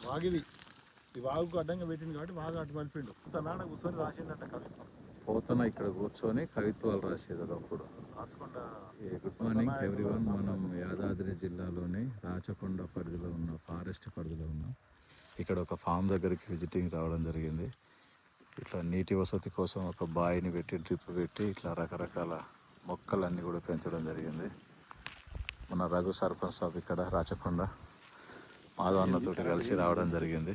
వాగిది ఈ వాగుకు అడ్డంగా పెట్టింది కాబట్టి వాగు అటు మలిపిండు తనాడ కూర్చొని రాసిండట కవిత్వం. పోతన ఇక్కడ కూర్చొని కవిత్వాలు రాసేది ఒకప్పుడు. Good morning everyone. మనం యాదాద్రి జిల్లాలోని రాచకొండ పరిధిలో ఉన్న ఫారెస్ట్ పరిధిలో ఉన్నాం. ఇక్కడ ఒక ఫామ్ దగ్గరికి విజిటింగ్ రావడం జరిగింది. ఇట్లా నీటి వసతి కోసం ఒక బావిని పెట్టి డ్రిప్ పెట్టి ఇట్లా రకరకాల మొక్కలన్నీ కూడా పెంచడం జరిగింది. మన రఘు సర్పంచ్ సాబ్ ఇక్కడ రాచకొండ మాధవ్ అన్నతోటి కలిసి రావడం జరిగింది.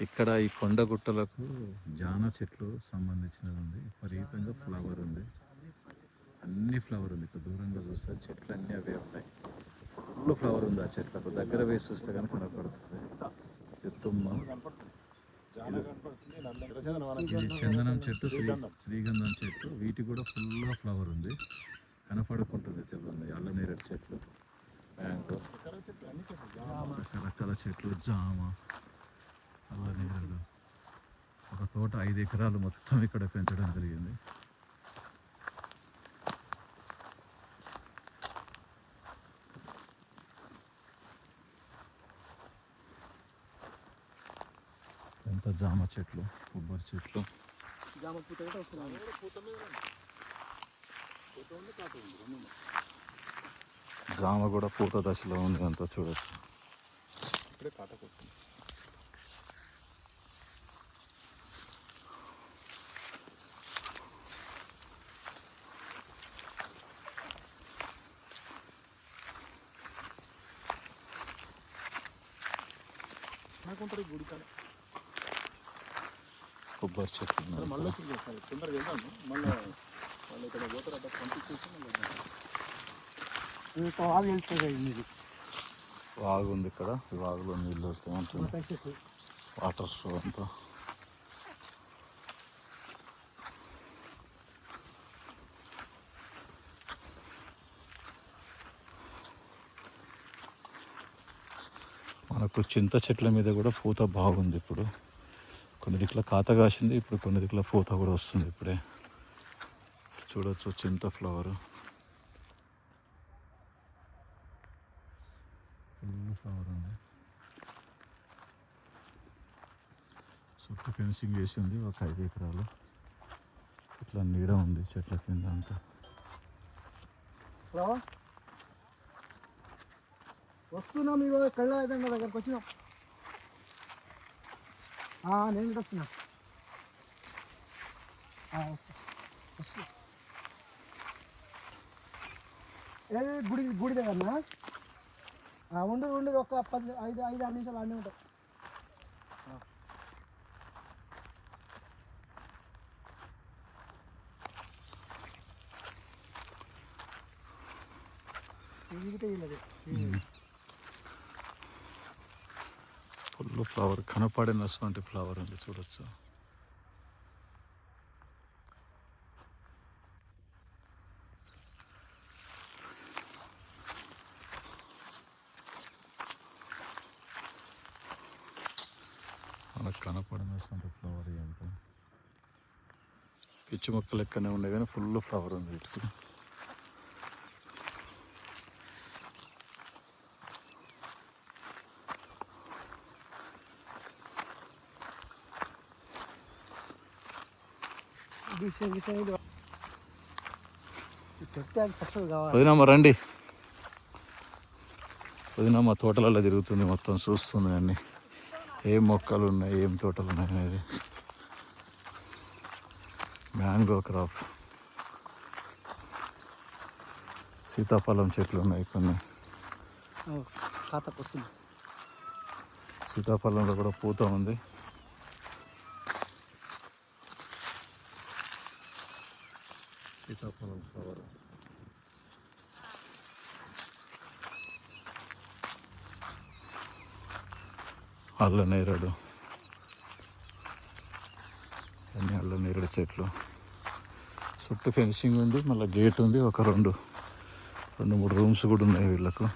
ఇక్కడ ఈ కొండ గుట్టలకు జాన చెట్లు సంబంధించినది ఉంది. విపరీతంగా ఫ్లవర్ ఉంది, అన్ని ఫ్లవర్ ఉంది. ఇక్కడ దూరంగా చూస్తే చెట్లు అన్నీ అవే ఉన్నాయి. ఫుల్ ఫ్లవర్ ఉంది. ఆ చెట్లకు దగ్గర వేసి చూస్తే కనుక కనపడుతుంది. తుమ్మ, ఇది చందనం చెట్టు, శ్రీగంధం చెట్టు, వీటి కూడా ఫుల్ ఫ్లవర్ ఉంది, కనపడుకుంటుంది. తెల్లంది అల్లనేరేడు చెట్లు, మ్యాంగో, రకరకాల చెట్లు, జామ, అల్లనేరేడు. ఒక తోట 5 ఎకరాలు మొత్తం ఇక్కడ పెంచడం జరిగింది. ఎంత జామ చెట్లు, కొబ్బరి చెట్లు, జామ కూడా పూత దశలో ఉంది. అంతా చూడొచ్చు. ఇప్పుడే కాటకు వస్తుంది. గుడి కాడ కొబ్బరి చెట్లు మళ్ళీ వచ్చి చేస్తారు. తొందరగా వెళ్దాము. మళ్ళీ వాళ్ళు ఇక్కడ పోతారట పంపించేసి మళ్ళీ వాగు ఉంది ఇక్కడ. ఈ వాగులో నీళ్ళు వస్తాయి ఉంటుంది, వాటర్ ఫ్లో అంతా. మనకు చింత చెట్ల మీద కూడా పూత బాగుంది. ఇప్పుడు కొన్ని దిక్కుల కాత కాసింది, ఇప్పుడు కొన్ని దిక్కుల పూత కూడా వస్తుంది. ఇప్పుడే చూడొచ్చు చింత ఫ్లవర్, ఫుల్ ఫ్లవర్ ఉంది. చుట్టూ ఫెన్సింగ్ వేసి ఉంది ఒక 5 ఎకరాలు. ఇట్లా నీడ ఉంది చెట్ల కింద అంతా. వస్తున్నాం. ఇగో కళ్ళ దగ్గరకు వచ్చినాం. నేను వస్తున్నా. ఏది గుడి దగ్గరనా? ఉండు ఒక 5-6 నిమిషాలు అన్నీ ఉంటాయి. ఫుల్ ఫ్లవర్, కనపడినటువంటి ఫ్లవర్ ఉంది చూడొచ్చు. మనకు కనపడినటువంటి ఫ్లవర్ ఎంత పిచ్చి మొక్క లెక్కనే ఉండే కానీ ఫుల్ ఫ్లవర్ ఉంది వీటికి. వదినమ్మ రండి. వదినమ్మ తోటలలో తిరుగుతుంది, మొత్తం చూస్తుంది అన్ని ఏం మొక్కలు ఉన్నాయి, ఏం తోటలు ఉన్నాయి అనేది. మ్యాంగో క్రాప్, సీతాఫలం చెట్లు ఉన్నాయి కొన్ని. సీతాఫలంలో కూడా పూత ఉంది. సీతాఫలం ఫ్లవర్, అల్లనేరేడు, అన్ని అల్లనేరేడు చెట్లు. చుట్టూ ఫెన్సింగ్ ఉంది, మళ్ళీ గేట్ ఉంది. ఒక 2-3 రూమ్స్ కూడా ఉన్నాయి వీళ్ళకు.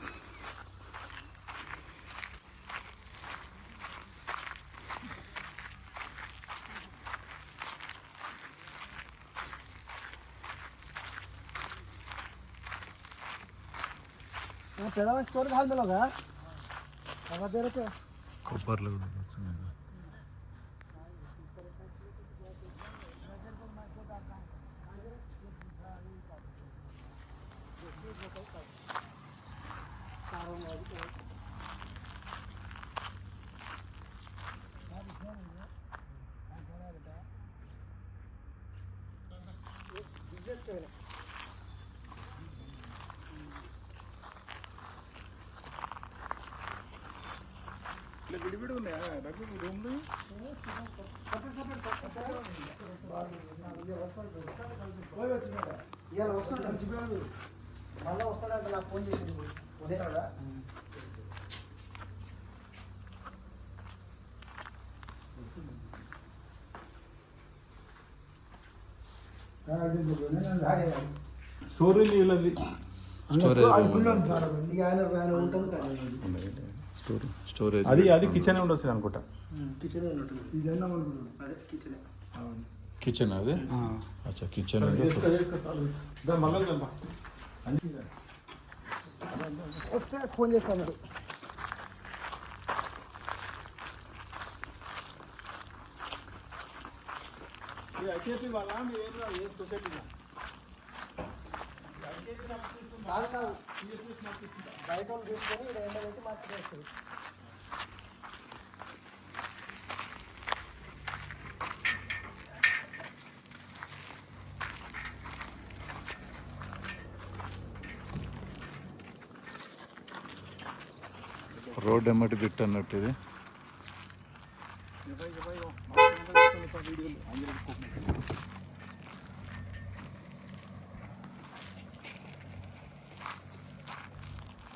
పెదవ స్టోర్ కాదు మెల్లగా అలా తెరచే కొబ్బర్లు కూడా వస్తున్నాయి. బిజినెస్ విడివిడి ఉన్నాయా రూమ్లు? ఇవాళ వస్తాడు మళ్ళీ వస్తాడంట నాకు ఫోన్ చేసింది వస్తాడా స్టోరేజ్ వీళ్ళది స్టోరేజ్ అది కిచెన్ ఉండొచ్చు అనుకుంటా. కిచెన్ అదే కిచెన్ కిచెన్ అది అచ్చా కిచెన్ వస్తే ఫోన్ చేస్తాను. కాదు కాదు బయట వాళ్ళు తీసుకొని ఇక్కడ ఎండ వేసి మార్కెట్ వేస్తుంది. రోడ్ ఎమ్మటి బిట్ అన్నట్టు ఇది.